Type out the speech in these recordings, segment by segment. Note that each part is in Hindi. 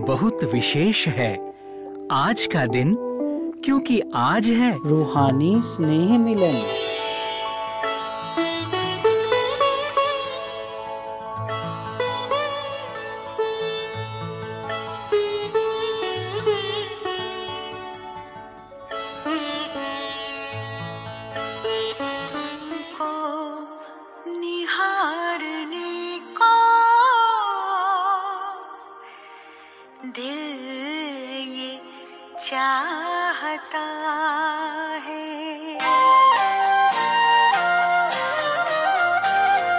बहुत विशेष है आज का दिन, क्योंकि आज है रूहानी स्नेह मिलन। चाहता है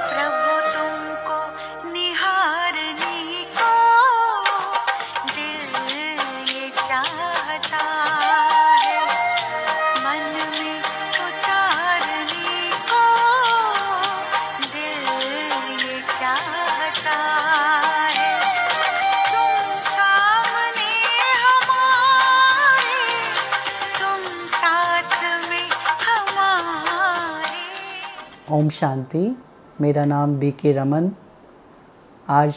प्रभु तुमको निहारने को दिल ये चाहता है, मन में उतारने को दिल ये चाहता है। तुम सामने ओम शांति। मेरा नाम बीके रमन। आज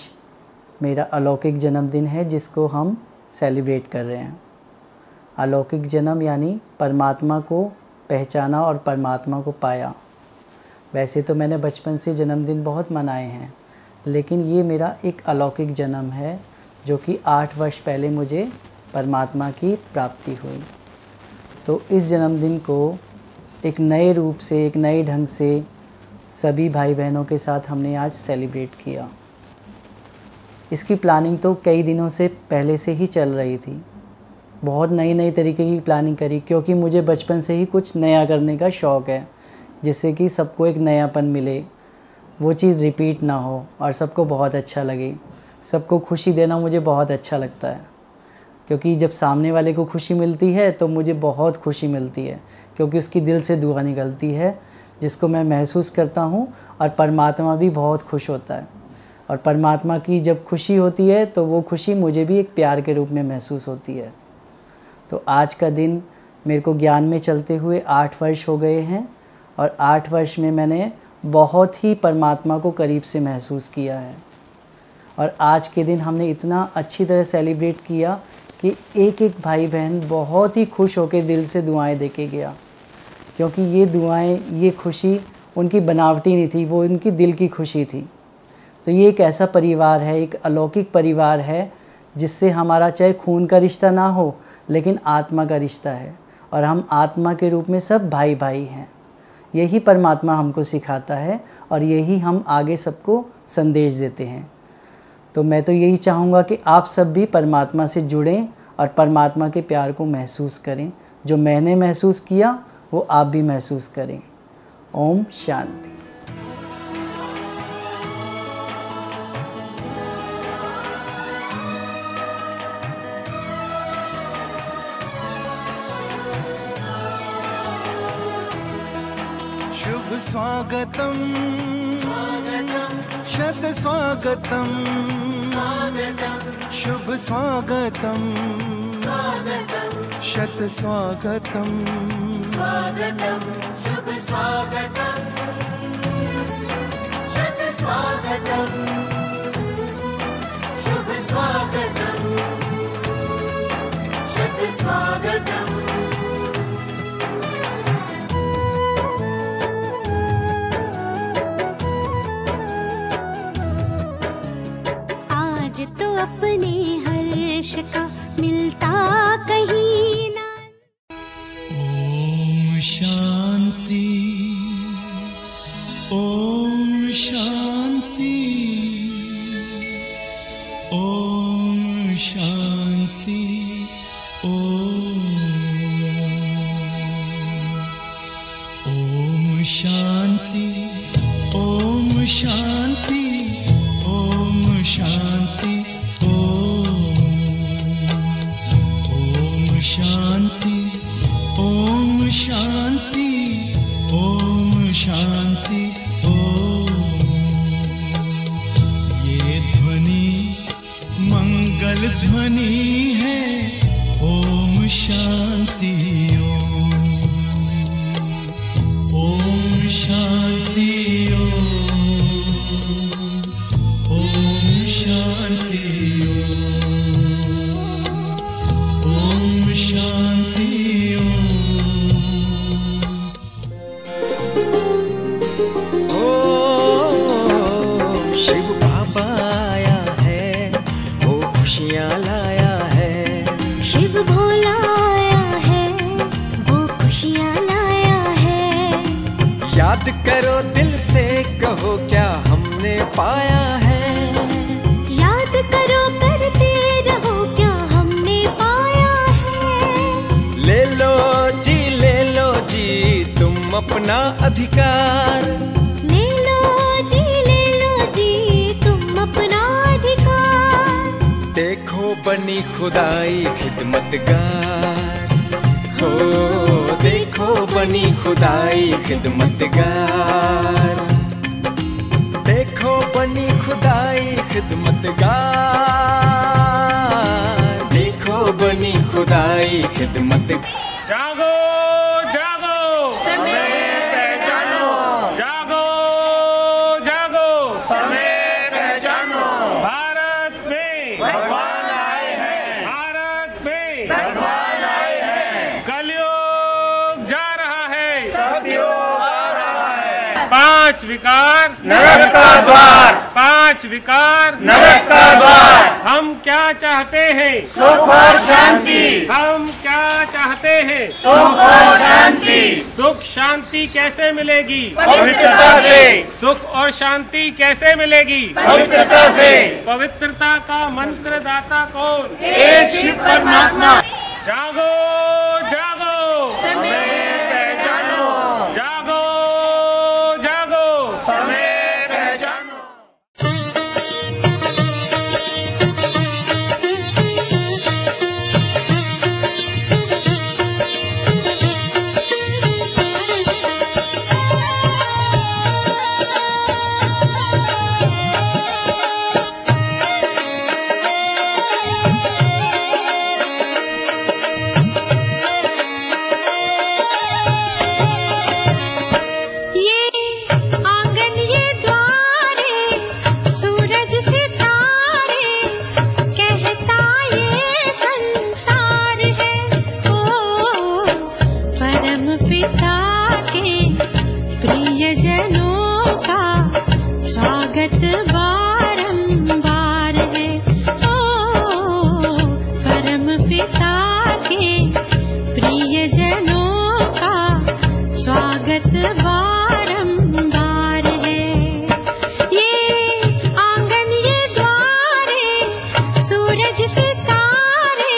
मेरा अलौकिक जन्मदिन है जिसको हम सेलिब्रेट कर रहे हैं। अलौकिक जन्म यानी परमात्मा को पहचाना और परमात्मा को पाया। वैसे तो मैंने बचपन से जन्मदिन बहुत मनाए हैं, लेकिन ये मेरा एक अलौकिक जन्म है जो कि 8 वर्ष पहले मुझे परमात्मा की प्राप्ति हुई। तो इस जन्मदिन को एक नए रूप से, एक नए ढंग से सभी भाई बहनों के साथ हमने आज सेलिब्रेट किया। इसकी प्लानिंग तो कई दिनों से पहले से ही चल रही थी। बहुत नई नई तरीके की प्लानिंग करी, क्योंकि मुझे बचपन से ही कुछ नया करने का शौक़ है, जिससे कि सबको एक नयापन मिले, वो चीज़ रिपीट ना हो और सबको बहुत अच्छा लगे। सबको खुशी देना मुझे बहुत अच्छा लगता है, क्योंकि जब सामने वाले को खुशी मिलती है तो मुझे बहुत खुशी मिलती है, क्योंकि उसकी दिल से दुआ निकलती है जिसको मैं महसूस करता हूँ, और परमात्मा भी बहुत खुश होता है। और परमात्मा की जब खुशी होती है तो वो खुशी मुझे भी एक प्यार के रूप में महसूस होती है। तो आज का दिन मेरे को ज्ञान में चलते हुए 8 वर्ष हो गए हैं, और 8 वर्ष में मैंने बहुत ही परमात्मा को करीब से महसूस किया है। और आज के दिन हमने इतना अच्छी तरह सेलिब्रेट किया कि एक एक भाई बहन बहुत ही खुश होकर दिल से दुआएं दे के गया, क्योंकि ये दुआएं, ये खुशी उनकी बनावटी नहीं थी, वो उनकी दिल की खुशी थी। तो ये एक ऐसा परिवार है, एक अलौकिक परिवार है, जिससे हमारा चाहे खून का रिश्ता ना हो, लेकिन आत्मा का रिश्ता है, और हम आत्मा के रूप में सब भाई भाई हैं। यही परमात्मा हमको सिखाता है, और यही हम आगे सबको संदेश देते हैं। तो मैं तो यही चाहूँगा कि आप सब भी परमात्मा से जुड़ें और परमात्मा के प्यार को महसूस करें। जो मैंने महसूस किया वो आप भी महसूस करें। ओम शांति। शुभ स्वागतम शत स्वागतम, शुभ स्वागतम शत स्वागतम, शुभ स्वागतम शत स्वागतम, शुभ स्वागतम शत स्वागतम। आज तो अपने हर्ष का मिलता कहीं ना। ओम शांति, ओम शांति, ओम शांति, ओम शांति, ओम शांति, ओम शांति, ओम शांति, ओम शांति, ओम शांति, ओम। ये ध्वनि मंगल ध्वनि है, ओम शांति, ओम शांति, करो दिल से, कहो क्या हमने पाया है। याद करो करते रहो क्या हमने पाया है। ले लो जी तुम अपना अधिकार। ले लो जी तुम अपना अधिकार। देखो बनी खुदाई खिदमतगार, हो देखो बनी खुदाई खिदमतगार। देखो बनी खुदाई खिदमतगार, देखो बनी खुदाई खिदमतगार। जागो जागो समय पहचानो, जागो जागो समय पहचानो। भारत में भगवान आए हैं, भारत में भगवान आए हैं। कलयुग जा रहा है, सतयुग आ रहा है। 5 विकार नरक का द्वार, 5 विकार नरक का द्वार। हम क्या चाहते हैं? सुख और शांति। हम क्या चाहते हैं? सुख और शांति। सुख शांति कैसे मिलेगी? पवित्रता से। सुख और शांति कैसे मिलेगी? पवित्रता से। पवित्रता का मंत्र दाता कौन? एक शिव परमात्मा। जागो जागो समय पहचानो, जागो जागो समय पहचानो। प्रियजनों का स्वागत बारंबार है। ओ परम पिता के प्रियजनों का स्वागत बारंबार है। ये आंगन ये द्वार है, सूरज सितारे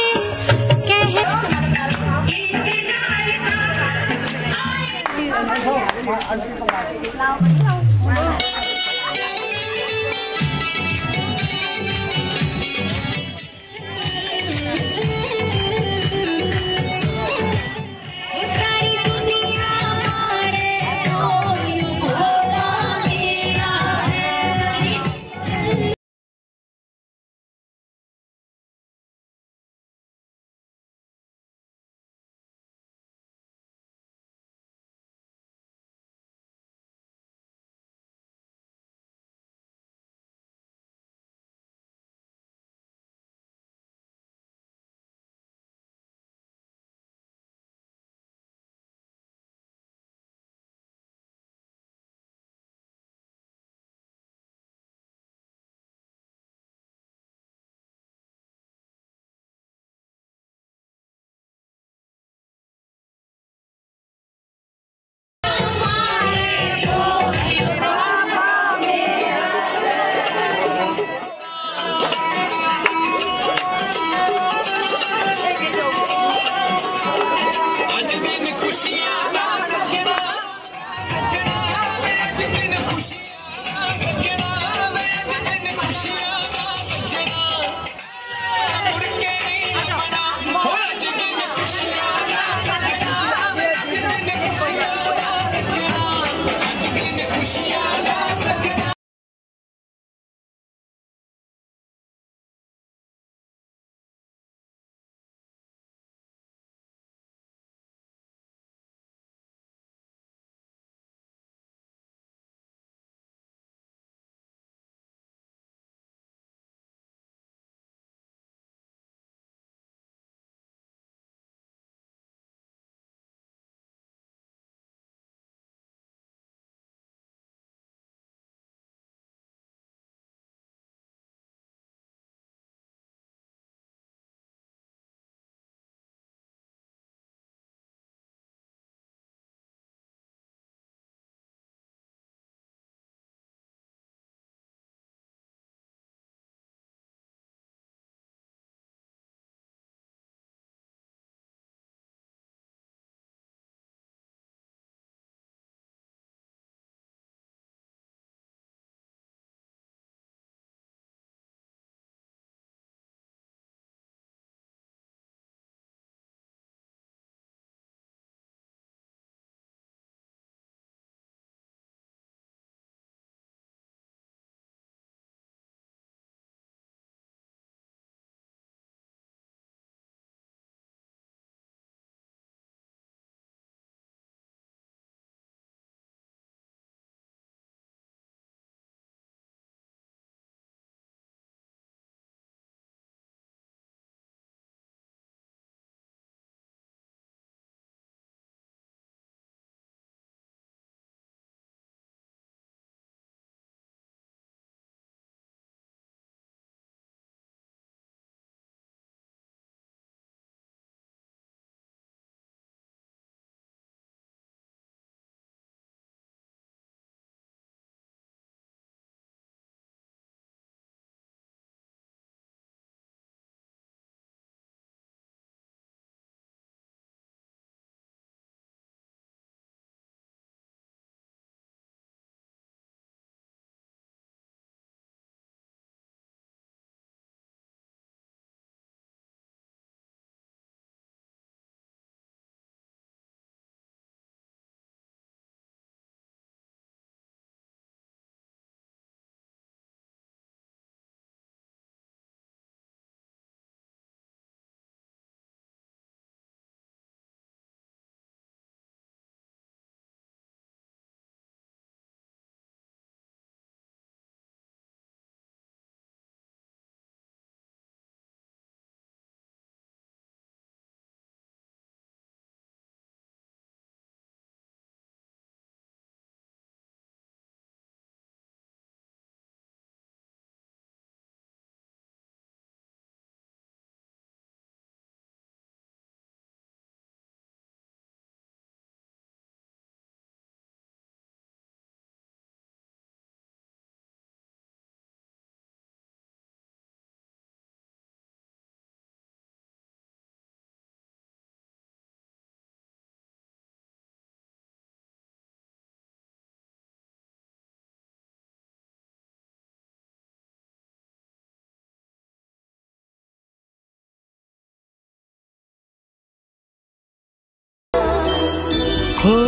हो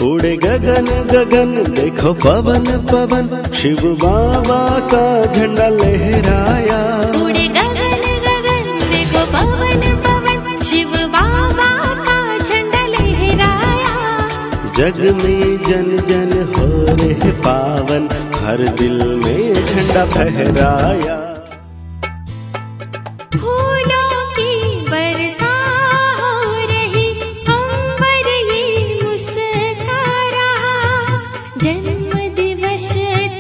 उड़े गगन गगन देखो पवन पवन, शिव बाबा का झंडा लहराया। उड़े गगन गगन देखो पवन पवन, शिव बाबा का झंडा लहराया। जग में जन जन हो रहे पावन, हर दिल में झंडा फहराया। फूलों की बरसा हो रही, अंबर ये मुस्कुरा रहा। जन्म दिवस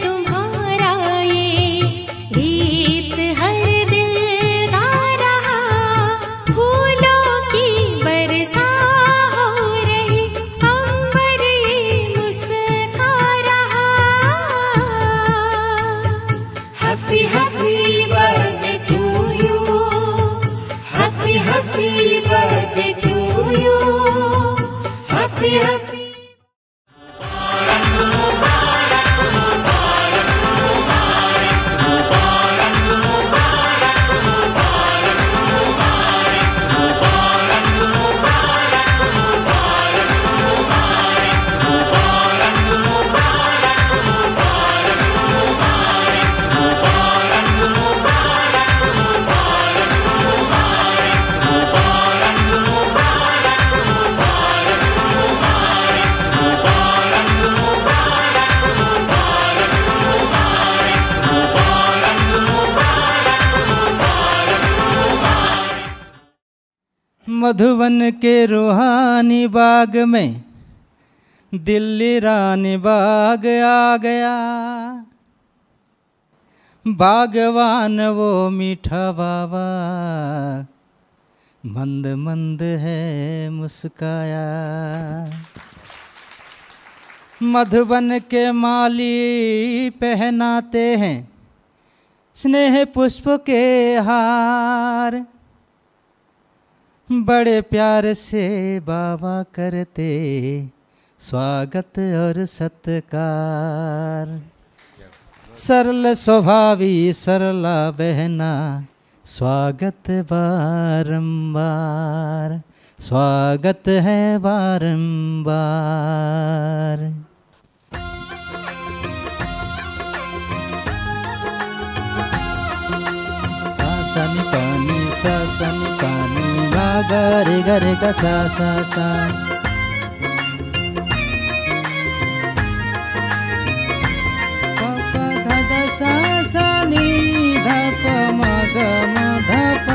तुम्हारा ये गीत हर दिल गा रहा। फूलों की बरसा हो रही, अंबर ये मुस्कुरा रहा। Happy happy birthday to you, happy happy birthday to you, happy happy. Madhuban के रूहानी बाग में दिल्ली रानी बाग आ गया। बागवान वो मीठा बाबा मंद मंद है मुस्काया। मधुबन के माली पहनाते हैं स्नेह पुष्प के हार। बड़े प्यार से बाबा करते स्वागत और सत्कार। सरल स्वभावी सरला बहना स्वागत बारंबार, स्वागत है बारंबार। सासनी पानी सासनी पानी गरे गरे का सा सा सा। पापा धा सा सा नी धा प म ग म धा प।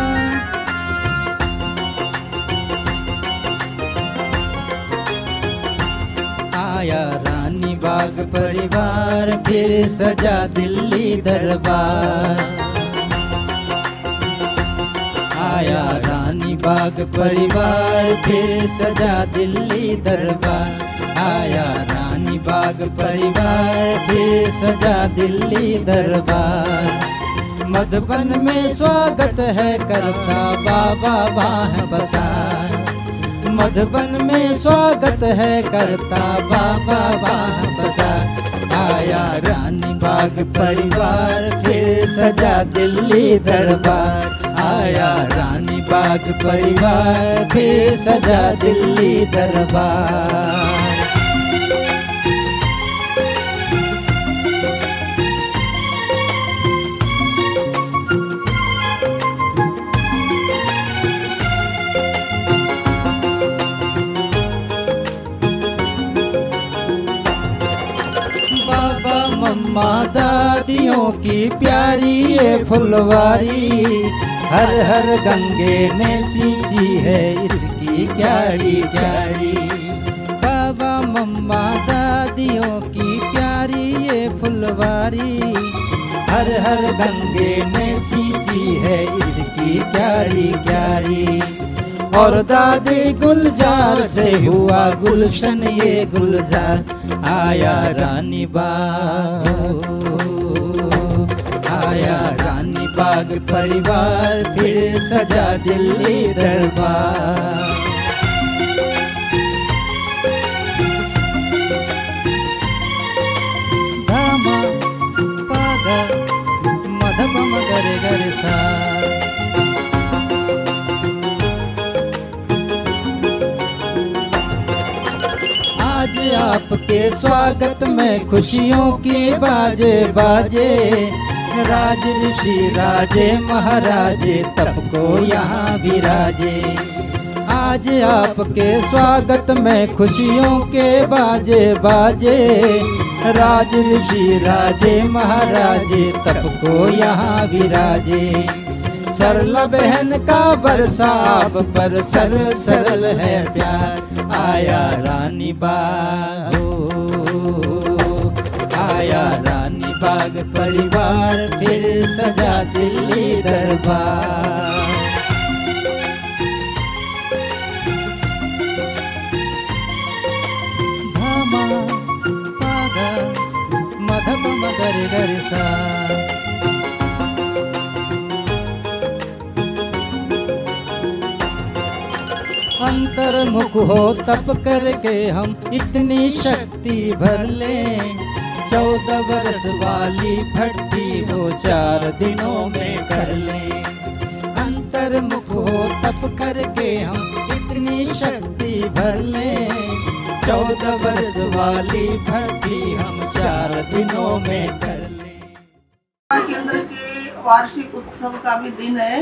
आया रानी बाग परिवार, फिर सजा दिल्ली दरबार। आया रानी बाग परिवार, फिर सजा दिल्ली दरबार। आया रानी बाग परिवार, फिर सजा दिल्ली दरबार। मधुबन में स्वागत है करता बाबा बाह बसार। मधुबन में स्वागत है करता बाबा बाह बसार। आया रानी बाग परिवार, फिर सजा दिल्ली दरबार। आया रानी बाग परिवार, फिर सजा दिल्ली दरबार। बाबा मम्मा दादियों की प्यारी ये फुलवारी, हर हर गंगे ने सींची है इसकी क्यारी क्यारी। बाबा मम्मा दादियों की प्यारी ये फुलवारी, हर हर गंगे ने सींची है इसकी क्यारी क्यारी। और दादी गुलजार से हुआ गुलशन ये गुलजार। आया रानी बाग, आया रानी बाग परिवार, फिर सजा दिल्ली दरबार। धामा पागा मधपम गरे गरे सा। आपके स्वागत में खुशियों की बाजे बाजे, राज ऋषि राजे महाराजे तब को यहाँ विराजे। आज आपके स्वागत में खुशियों के बाजे बाजे, राज ऋषि राजे महाराजे तब को यहाँ विराजे। सरला बहन का बरसा आप पर सरल सरल है प्यार, आया रानी बाग हो, आया रानी बाग परिवार फिर सजा दिल्ली दरबार। धामा पागा मधम मगर गर सा, अंतर्मुख हो तप करके हम इतनी शक्ति भर लें, 14 बरस वाली भट्टी वो 4 दिनों में कर लें। अंतर्मुख हो तप करके हम इतनी शक्ति भर लें, 14 बरस वाली भट्टी हम 4 दिनों में कर लें। केंद्र के वार्षिक उत्सव का भी दिन है,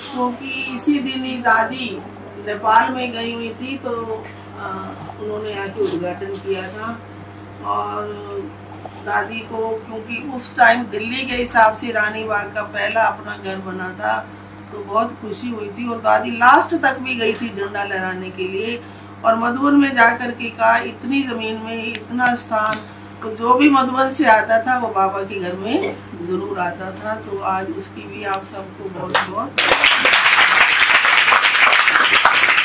क्योंकि इसी दिन ही दादी नेपाल में गई हुई थी, तो उन्होंने आके उद्घाटन किया था। और दादी को, क्योंकि उस टाइम दिल्ली के हिसाब से रानी बाग का पहला अपना घर बना था, तो बहुत खुशी हुई थी। और दादी लास्ट तक भी गई थी झंडा लहराने के लिए, और मधुबन में जाकर के कहा इतनी जमीन में इतना स्थान, तो जो भी मधुबन से आता था वो बाबा के घर में जरूर आता था। तो आज उसकी भी आप सबको बहुत बहुत,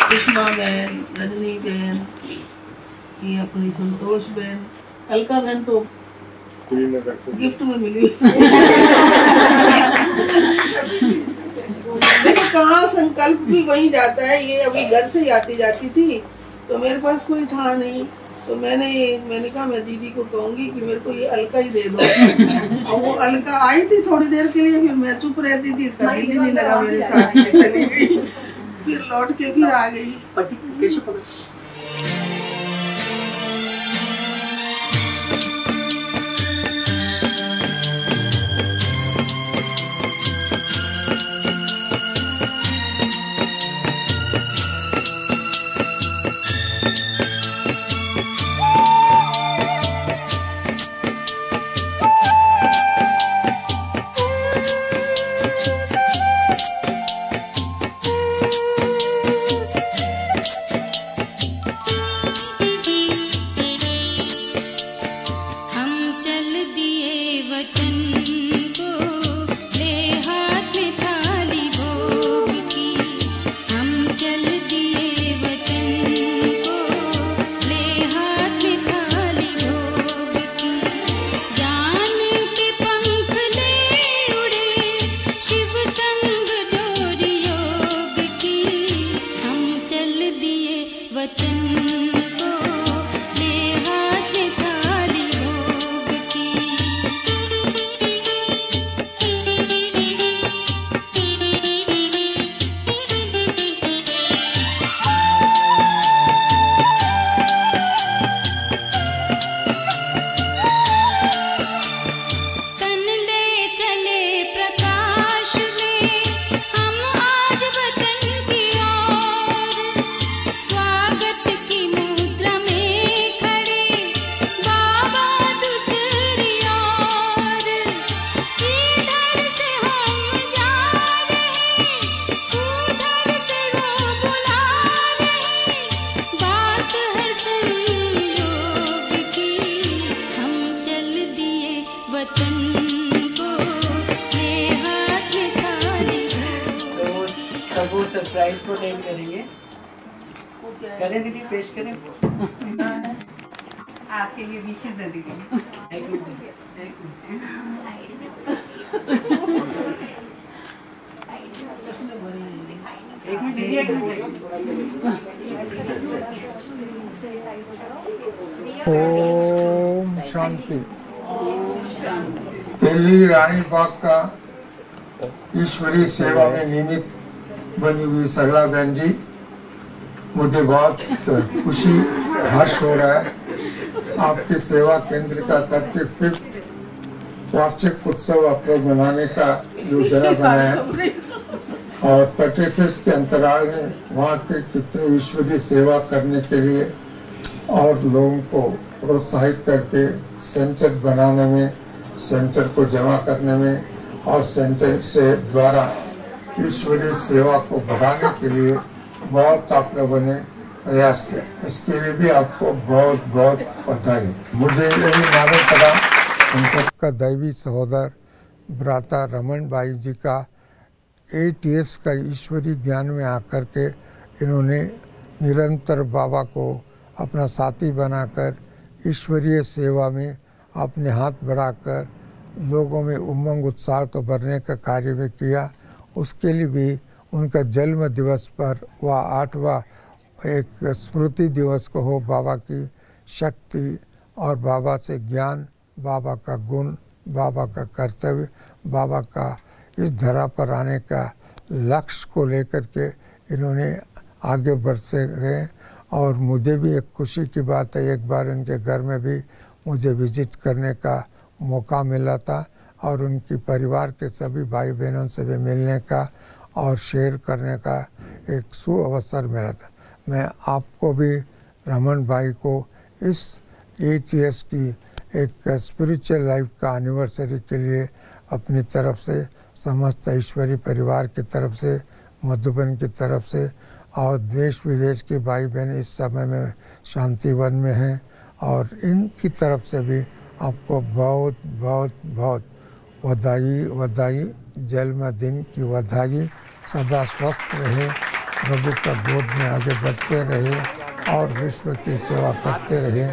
कृष्णा बहन, रजनी बहन, ये अपनी संतोष बहन, अलका बहन तो गिफ्ट में मिली। देखो कहाँ संकल्प भी वहीं जाता है। ये अभी घर से आती जाती थी, तो मेरे पास कोई था नहीं, तो मैंने कहा मैं दीदी को कहूंगी कि मेरे को ये अलका ही दे दो। और वो अलका आई थी थोड़ी देर के लिए, फिर मैं चुप रहती थी, इसका दिल ही नहीं लगा मेरे साथ, चली गई। फिर लौट के फिर आ गई। सरप्राइज को अटेंड करेंगे। करें दीदी, पेश करें। आपके लिए विशेष है दीदी। एक मिनट दीदी, एक मिनट। ओम शांति। दिल्ली रानी बाग का ईश्वरीय सेवा में नियमित बनी हुई सरला बहन जी, मुझे बहुत खुशी हर्ष हो रहा है आपकी सेवा केंद्र का 35th वार्षिक उत्सव आप लोग मनाने का योजना बनाया है और 35th के अंतराल में वहाँ के कितने ईश्वरीय सेवा करने के लिए और लोगों को प्रोत्साहित करके सेंटर बनाने में, सेंटर को जमा करने में और सेंटर से द्वारा ईश्वरीय सेवा को बढ़ाने के लिए बहुत आप लोगों ने प्रयास किया। इसके लिए भी आपको बहुत बहुत बधाई। मुझे यही मालूम पड़ा उनका दैवी सहोदर भ्राता रमन भाई जी का 8 years का ईश्वरीय ज्ञान में आकर के इन्होंने निरंतर बाबा को अपना साथी बनाकर ईश्वरीय सेवा में अपने हाथ बढ़ाकर लोगों में उमंग उत्साह तो भरने का कार्य भी किया। उसके लिए भी उनका जन्म दिवस पर वह 8वां एक स्मृति दिवस को हो, बाबा की शक्ति और बाबा से ज्ञान, बाबा का गुण, बाबा का कर्तव्य, बाबा का इस धरा पर आने का लक्ष्य को लेकर के इन्होंने आगे बढ़ते गए। और मुझे भी एक खुशी की बात है, एक बार इनके घर में भी मुझे विजिट करने का मौका मिला था और उनकी परिवार के सभी भाई बहनों से भी मिलने का और शेयर करने का एक सुअवसर मिला था। मैं आपको भी रमन भाई को इस 8 years की एक स्पिरिचुअल लाइफ का एनिवर्सरी के लिए अपनी तरफ से, समस्त ईश्वरी परिवार की तरफ से, मधुबन की तरफ से और देश विदेश के भाई बहन इस समय में शांतिवन में हैं और इनकी तरफ से भी आपको बहुत बहुत बहुत बधाई, जन्मदिन की बधाई। सदा स्वस्थ रहे, प्रभु का गोद में आगे बढ़ते रहे और विश्व की सेवा करते रहे।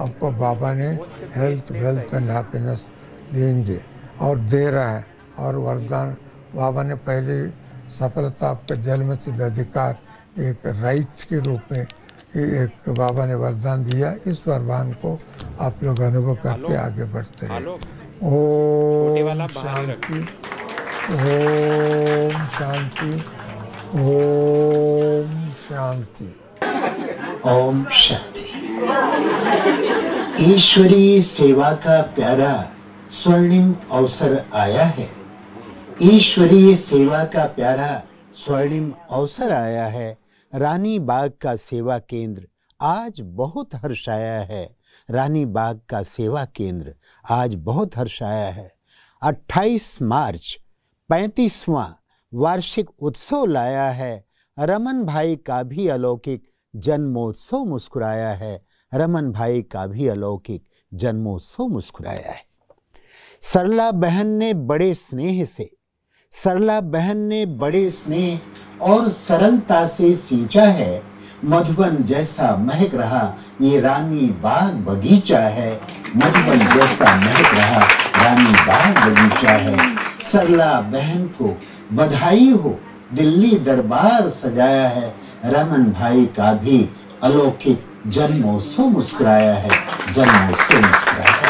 आपको बाबा ने हेल्थ, वेल्थ एंड हैप्पीनेस देंगे और दे रहा है। और वरदान बाबा ने पहले सफलता, आपका जन्म सिद्ध अधिकार एक राइट के रूप में एक बाबा ने वरदान दिया। इस वरदान को आप लोग अनुभव करते आगे बढ़ते रहे। ओम शांति, ओम शांति, ओम शांति, ओम शांति। ईश्वरीय सेवा का प्यारा स्वर्णिम अवसर आया है। ईश्वरीय सेवा का प्यारा स्वर्णिम अवसर आया है। रानी बाग का सेवा केंद्र आज बहुत हर्षाया है। रानी बाग का सेवा केंद्र आज बहुत हर्षाया है। 28 मार्च 35वां वार्षिक उत्सव लाया है। रमन भाई का भी अलौकिक जन्मोत्सव मुस्कुराया है। रमन भाई का भी अलौकिक जन्मोत्सव मुस्कुराया है। सरला बहन ने बड़े स्नेह से, सरला बहन ने बड़े स्नेह और सरलता से सींचा है। मधुबन जैसा महक रहा ये रानी बाग बगीचा है। मधुबन जैसा महक रहा रानी बाग बगीचा है। सरला बहन को बधाई हो, दिल्ली दरबार सजाया है। रमन भाई का भी अलौकिक जन्मोत्सव मुस्कुराया है। जन्मोत्सव मुस्कुराया है।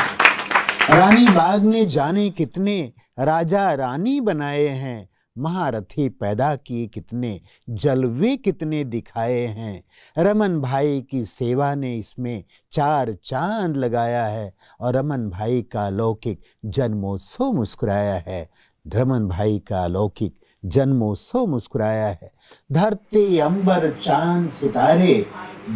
रानी बाग ने जाने कितने राजा रानी बनाए हैं। महारथी पैदा किए कितने, जलवे कितने दिखाए हैं। रमन भाई की सेवा ने इसमें 4 चांद लगाया है और रमन भाई का अलौकिक जन्मोत्सव मुस्कुराया है। रमन भाई का अलौकिक जन्मोत्सव मुस्कुराया है। धरती अंबर चांद सितारे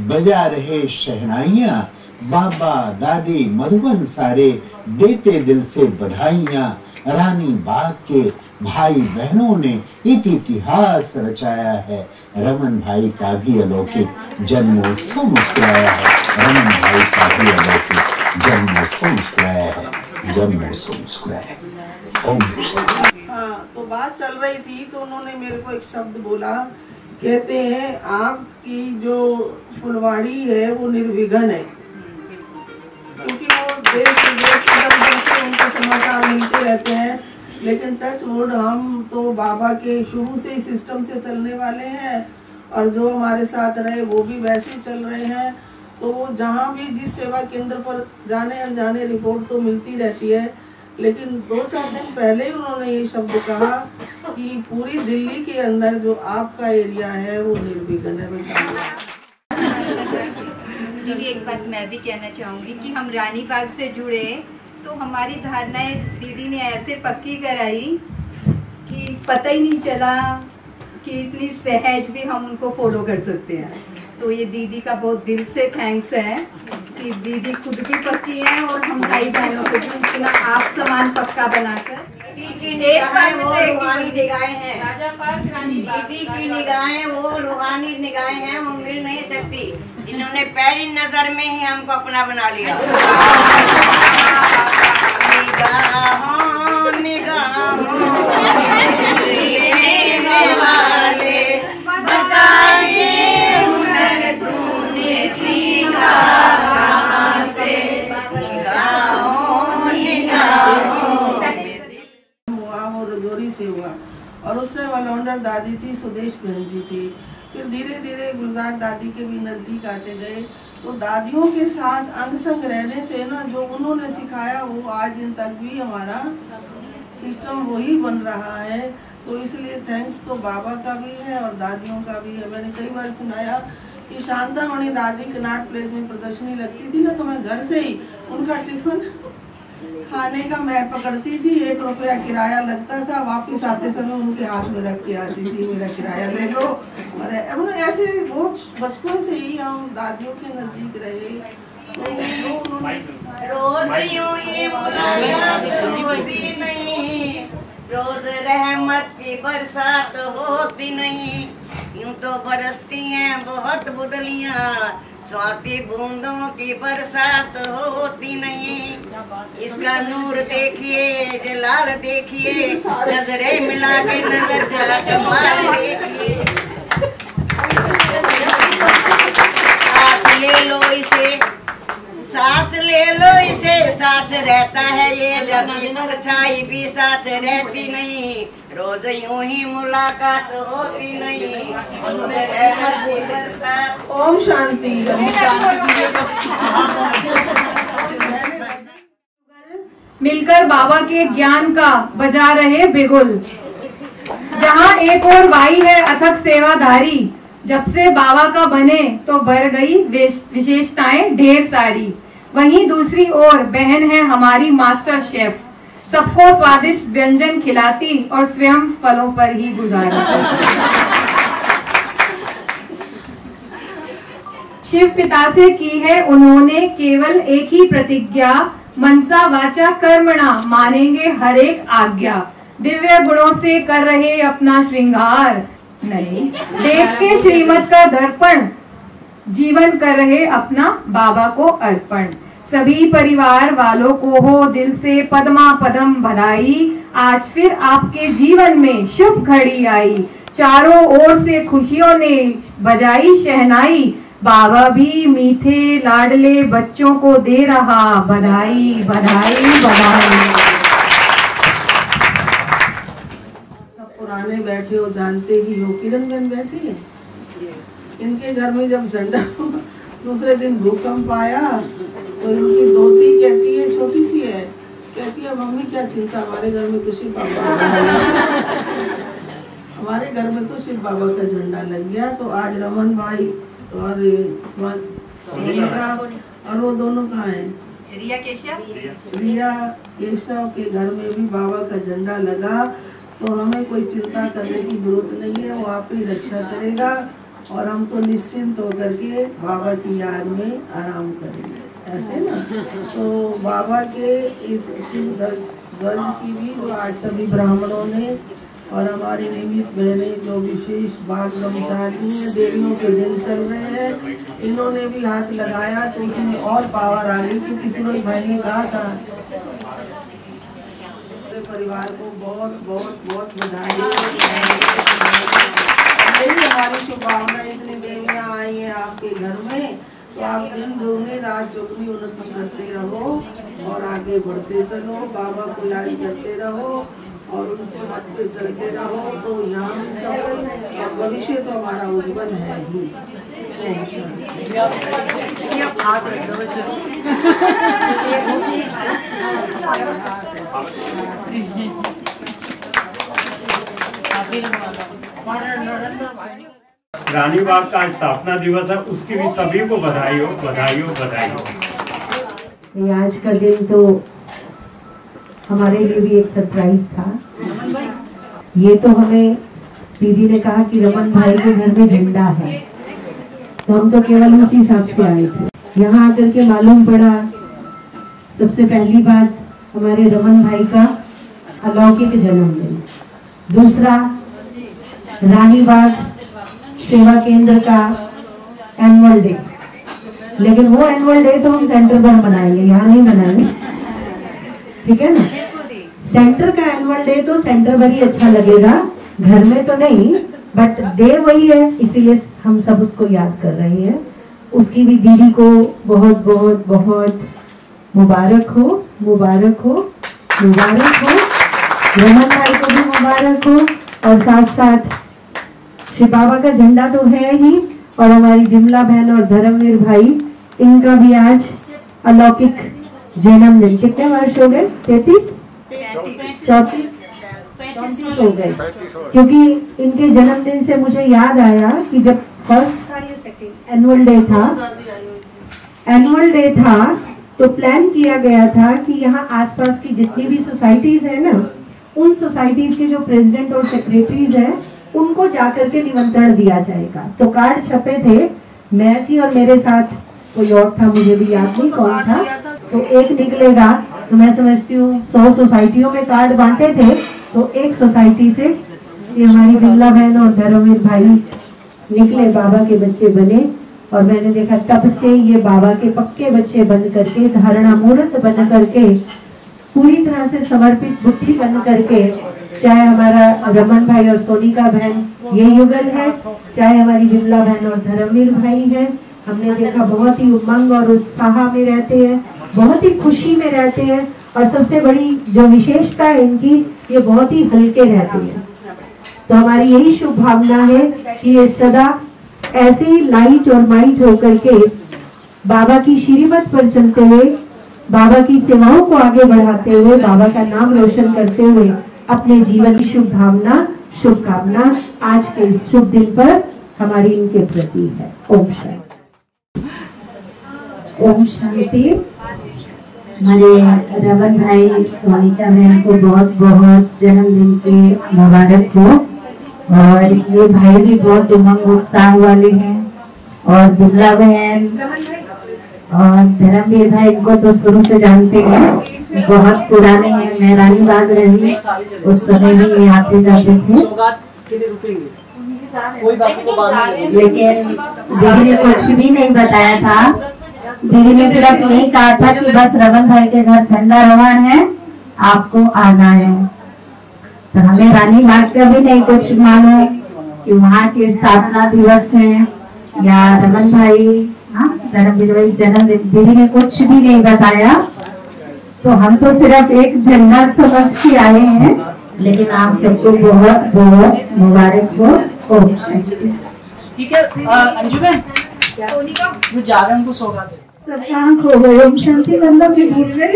बजा रहे शहनाइयाँ। बाबा दादी मधुबन सारे देते दिल से बधाइयाँ। रानी बाग के भाई बहनों ने एक इतिहास रचाया है। रमन भाई का भी अलौकिक जन्मोत्सव मुस्कुराया है। रमन भाई का भी अलौकिक जन्मोत्सव मुस्कुराया है। जन्मोत्सव मुस्कुराया है। ओम। हाँ, तो बात चल रही थी तो उन्होंने मेरे को एक शब्द बोला, कहते हैं आपकी जो फुलवाड़ी है वो निर्विघ्न है, क्योंकि वो देश विदेश से उनको समाचार मिलते रहते हैं। लेकिन टच वुड हम तो बाबा के शुरू से ही सिस्टम से चलने वाले हैं और जो हमारे साथ रहे वो भी वैसे ही चल रहे हैं। तो जहाँ भी जिस सेवा केंद्र पर जाने अनजाने रिपोर्ट तो मिलती रहती है, लेकिन 2-4 दिन पहले ही उन्होंने ये शब्द कहा कि पूरी दिल्ली के अंदर जो आपका एरिया है वो निर्विघ्न है। दीदी एक बात मैं भी कहना चाहूँगी कि हम रानी बाग से जुड़े तो हमारी धारणाएं दीदी ने ऐसे पक्की कराई कि पता ही नहीं चला कि इतनी सहज भी हम उनको फॉलो कर सकते हैं। तो ये दीदी का बहुत दिल से थैंक्स है कि दीदी खुद भी पक्की है और हम भाई बहनों को भी इतना आप समान पक्का बनाकर दीदी की निगाहें वो रूहानी निगाहें हैं। दीदी की निगाहें वो रूहानी निगाहें हैं, वो मिल नहीं सकती। इन्होंने पहली नजर में ही हमको अपना बना लिया। निगाहों निगाहों लेने वाले बताइए हुनर तूने सीखा कहाँ से। निगाहों निगाहों से हुआ और उसमें वलौंडर दादी थी, सुदेश बहन जी थी। फिर धीरे धीरे गुलजार दादी के भी नज़दीक आते गए। तो दादियों के साथ अंग संग रहने से ना जो उन्होंने सिखाया वो आज दिन तक भी हमारा सिस्टम वही बन रहा है। तो इसलिए थैंक्स तो बाबा का भी है और दादियों का भी है। मैंने कई बार सुनाया कि शांतामणि दादी कनाट प्लेस में प्रदर्शनी लगती थी ना, तो मैं घर से ही उनका टिफिन खाने का मैं पकड़ती थी। 1 रुपया किराया लगता था, वापस आते समय उनके हाथ में रख के आती थी, मेरा किराया ले लो। और ऐसे बहुत बचपन से ही हम दादियों के नजदीक रहे। तो रोज यूं ही मुलाकात होती नहीं, रोज रहमत की बरसात होती नहीं। यूं तो बरसती हैं बहुत बुदलियां, स्वाति बूंदों की बरसात होती नहीं। इसका नूर देखिए, जलाल देखिए, नजरे मिला के नजर का कमाल देखिए। साथ ले लो इसे, साथ ले लो इसे, साथ रहता है ये जबकि परछाई भी साथ रहती नहीं। रोज यूं ही मुलाकात होती नहीं, रहमत की बरसात। ओम शांति। मिलकर बाबा के ज्ञान का बजा रहे बिगुल। जहाँ एक और भाई है अथक सेवाधारी, जब से बाबा का बने तो बढ़ गई विशेषताएं ढेर सारी। वहीं दूसरी ओर बहन है हमारी मास्टर शेफ, सबको स्वादिष्ट व्यंजन खिलाती और स्वयं फलों पर ही गुजारती। शिव पिता से की है उन्होंने केवल एक ही प्रतिज्ञा, मनसा वाचा कर्मणा मानेंगे हर एक आज्ञा। दिव्य गुणों से कर रहे अपना श्रृंगार, नहीं देखते श्रीमत का दर्पण, जीवन कर रहे अपना बाबा को अर्पण। सभी परिवार वालों को हो दिल से पद्मा पदम बधाई, आज फिर आपके जीवन में शुभ घड़ी आई। चारों ओर से खुशियों ने बजाई शहनाई, बाबा भी मीठे लाडले बच्चों को दे रहा बधाई बधाई बधाई। सब पुराने बैठे हो, जानते ही हो, किरण बहन बैठी है। इनके घर में जब झंडा दूसरे दिन भूकंप आया तो इनकी दोती कहती है, छोटी सी है, कहती है मम्मी क्या चिंता, हमारे घर में तो शिव बाबा हमारे घर में तो शिव बाबा का झंडा लग गया। तो आज रमन भाई और सोनिका और वो दोनों कहाँ हैं, रिया केशव के घर में भी बाबा का झंडा लगा। तो हमें कोई चिंता करने की जरूरत नहीं है, वो आप ही रक्षा करेगा और हम तो निश्चिंत होकर के बाबा की याद में आराम करेंगे, ऐसे ना। तो बाबा के इस ध्वज की भी जो आज सभी ब्राह्मणों ने और हमारी नियमित बहनें जो विशेष बाल ब्रह्मचारी हैं, देवियों के दिन चल रहे हैं, इन्होंने भी हाथ लगाया तो उसमें और पावर आ गई, क्योंकि सूरज भाई ने कहा था। परिवार को बहुत बहुत बहुत बधाई। हमारी शुभकामना, इतनी देवियाँ आई हैं आपके घर में, तो आप दिन दुगनी रात चौगनी उन्नति करते रहो और आगे बढ़ते चलो, बाबा को याद करते रहो और उनके मत पे चलते रहो। तो यहाँ भी सफल और भविष्य तो हमारा उज्जवल है ही। रानी बाग का स्थापना दिवस है, उसकी भी सभी को बधाई हो, बधाई हो, बधाई हो। ये आज का दिन तो हमारे लिए भी एक सरप्राइज था। ये तो हमें दीदी ने कहा कि रमन भाई के घर में झंडा है, तो हम तो केवल उसी हिसाब से आए थे। यहाँ आकर के मालूम पड़ा, सबसे पहली बात हमारे रमन भाई का अलौकिक जन्मदिन, दूसरा रानी बाग सेवा केंद्र का एनुअल डे। लेकिन वो एनुअल डे तो हम सेंटर पर मनाएंगे, यहाँ नहीं मनाएंगे, ठीक है ना। सेंटर का एनुअल डे तो सेंटर पर ही अच्छा लगेगा, घर में तो नहीं, बट डे वही है, इसीलिए हम सब उसको याद कर रहे हैं। उसकी भी दीदी को बहुत बहुत बहुत मुबारक हो, मुबारक हो, मुबारक हो। रमन भाई को भी मुबारक हो, और साथ साथ श्री बाबा का झंडा तो है ही, और हमारी विमला बहन और धर्मवीर भाई, इनका भी आज अलौकिक जन्मदिन। कितने वर्ष हो गए? 33, 34 हो गए। क्योंकि इनके जन्मदिन से मुझे याद आया कि जब फर्स्ट एनुअल डे था तो प्लान किया गया था कि यहाँ आसपास की जितनी भी सोसाइटीज है ना, उन सोसाइटीज के जो प्रेसिडेंट और सेक्रेटरीज हैं उनको जाकर के निमंत्रण दिया जाएगा। तो कार्ड छपे थे, मैं थी और मेरे साथ कोई और था, मुझे भी याद नहीं कौन था। तो एक निकलेगा, तो मैं समझती हूँ 100 सोसाइटियों में कार्ड बांटे थे, तो एक सोसाइटी से ये हमारी बिमला बहन और धर्मवीर भाई निकले, बाबा के बच्चे बने। और मैंने देखा तब से ये बाबा के पक्के बच्चे बन करके, धारणा मूर्त बन करके, पूरी तरह से समर्पित बुद्धि बन करके, चाहे हमारा रमन भाई और सोनिका बहन ये युगल है, चाहे हमारी बिमला बहन और धर्मवीर भाई है, हमने देखा बहुत ही उमंग और उत्साह में रहते हैं, बहुत ही खुशी में रहते हैं। और सबसे बड़ी जो विशेषता है इनकी, ये बहुत ही हल्के रहते हैं। तो हमारी यही शुभ भावना है कि ये सदा ऐसे ही लाइट और माइट होकर के बाबा की श्रीमत पर चलते हुए, बाबा की सेवाओं को आगे बढ़ाते हुए, बाबा का नाम रोशन करते हुए अपने जीवन की शुभ भावना, शुभकामना आज के इस शुभ दिन पर हमारी इनके प्रति है। ओम शांति। ओम शांति। हमारे रमन भाई सोनिका बहन को बहुत बहुत जन्मदिन की मुबारक हो। और ये भाई भी बहुत उमंग उत्साह वाले हैं, और बिमला बहन और धर्मवीर भाई इनको तो शुरू से जानते हैं, बहुत पुराने हैं। मैं रानी बाग रही, उस समय भी ये आते जाते थे। लेकिन दीदी ने कुछ भी नहीं बताया था, दीदी ने सिर्फ यही कहा था कि बस रमन भाई के घर झंडा रोहण है, आपको आना है। तो हमें रानी बाग का भी नहीं कुछ मालूम कि वहाँ की स्थापना दिवस है या रमन भाई धर्मवीर भाई जन्मदिन, दीदी ने कुछ भी नहीं बताया। तो हम तो सिर्फ एक झंडा समझ के आए हैं, लेकिन आप सबको बहुत बहुत मुबारक हो। ओम शांति। ठीक है अंजुमन, जो जागरण को सौगात है। सब कहाँ खो गए? ओम शांति मतलब भी भूल गए।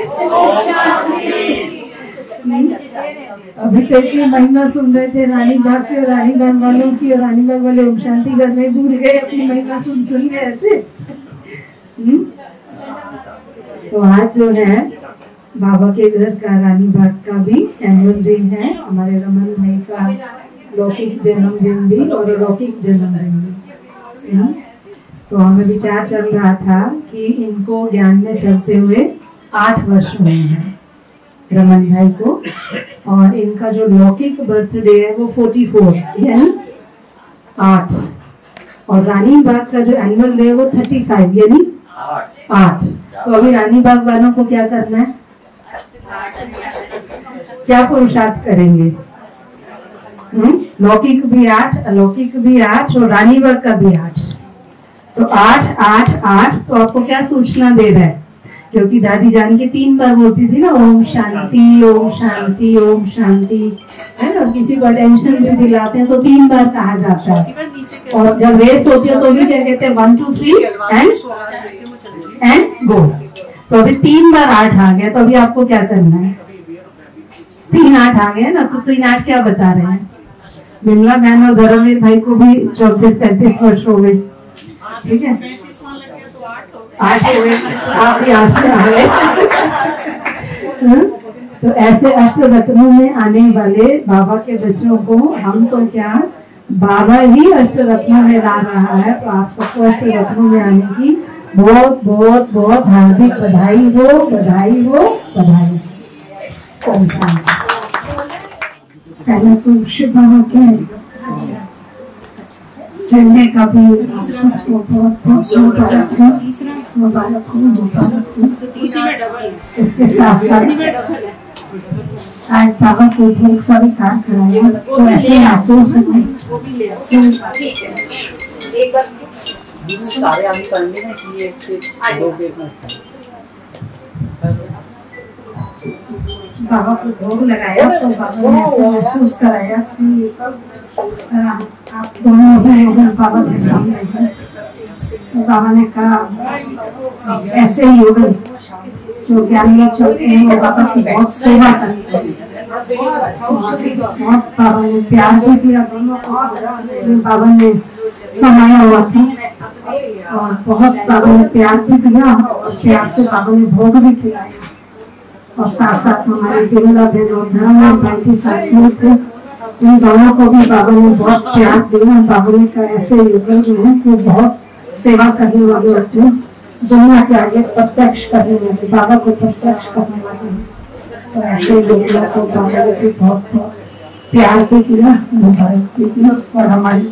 अभी तक की महिमा सुन रहे थे रानी बाग की और रानी बाग वालों की, और रानी बाग वाले ओम शांति घर में भूल गए अपनी महिमा सुन के ऐसे। तो आज जो है बाबा के घर का रानी बाग का भी एनुअल डे है, हमारे रमन भाई का लौकिक जन्मदिन भी और अलौकिक जन्मदिन भी। तो हमें विचार चल रहा था कि इनको ज्ञान में चलते हुए 8 वर्ष हुए हैं रमन भाई को, और इनका जो लौकिक बर्थडे है वो 44 यानी 8, और रानी बाग का जो एनुअल डे है वो 35 यानी 8। तो अभी रानी बाग वालों को क्या करना है, क्या पुरुषार्थ करेंगे? लौकिक भी 8, अलौकिक भी 8 और रानी बाग का भी 8। तो 8 8 8। तो आपको क्या सूचना दे रहा है? क्योंकि दादी जान के 3 बार बोलती थी ना, ओम शांति ओम शांति ओम शांति, है ना। किसी को अटेंशन भी दिलाते हैं तो 3 बार कहा जाता है, और जब रेस होती है तो भी क्या कहते हैं 1 2 3 एंड गो। तो अभी 3 बार 8 आ गया, तो अभी आपको क्या करना है? 3 8 आ गया ना, तो 3 8 क्या बता रहे हैं? विमला बहन और धर्मवीर भाई को भी 34-35 वर्ष हो गए। ठीक है, 8 हो गए, आप भी 8 में आ गए। तो ऐसे अष्ट रत्नों में आने वाले बाबा के बच्चों को हम तो क्या, बाबा ही अष्ट रत्नों में ला रहा है। तो आप सबको अष्ट रत्नों में आने की बहुत बहुत बहुत हार्दिक बधाई हो, बधाई हो, बधाई। ओम शांति। पहले तो शिव बाबा के झंडे का भी सबको बहुत बहुत मुबारक हो, मुबारक हो, मुबारक हो। इसके साथ साथ आज बाबा को ढेर सारी कार कराया, तो ऐसे महसूस सारे आगे करेंगे ना, इसलिए बाबा को भोग लगाया तो बाबा ने ऐसे महसूस कराया कि आप दोनों ही योगन बाबा के सामने हैं। तो बाबा ने कहा ऐसे ही योगन जो ज्ञानी चलते हैं वो बाबा की बहुत सेवा करते हैं। बहुत बाबा ने प्यार भी दिया दोनों को, बाबा ने समाया हुआ था और बहुत बाबा ने प्यार भी दिया और प्यार से बाबा ने भोग भी खिलाया। और साथ साथ हमारे विमला बहन और धर्मवीर भाई के साथ में थे, इन दोनों को भी बाबा ने बहुत प्यार दिया। बाबा ने कहा ऐसे युगल जो है वो बहुत सेवा करने वाले होते हैं, दुनिया के आगे प्रत्यक्ष करने वाले, बाबा को प्रत्यक्ष करने वाले हैं। तो ऐसे युगलों को बाबा ने बहुत प्यार भी किया, मुबारक भी किया और हमारी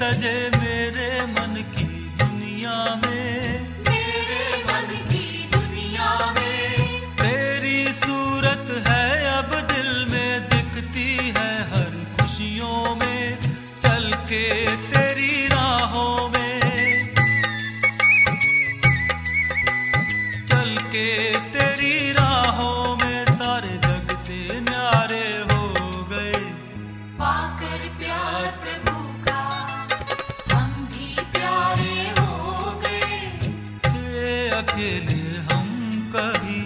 सजे मेरे मन की दुनिया में, मेरे मन की दुनिया में। तेरी सूरत है अब दिल में दिखती है हर खुशियों में, चल के तेरी राहों में, चल के तेरी राहों में सारे जग से न्यारे हो गए। पाकर प्यार प्रभु का हम भी प्यारे हो गए। थे अकेले हम कभी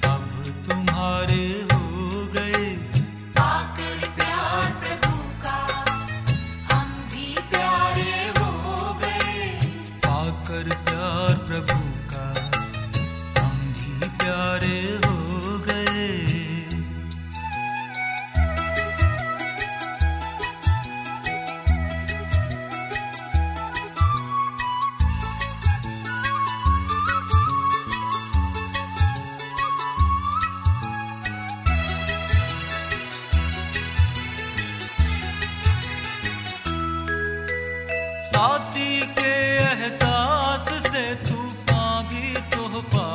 अब तुम्हारे हो गए। पाकर प्यार प्रभु का हम भी प्यारे हो गए। पाकर प्यार प्रभु का हम भी प्यारे हो गए। साथी के एहसास से तूफान भी तोहफा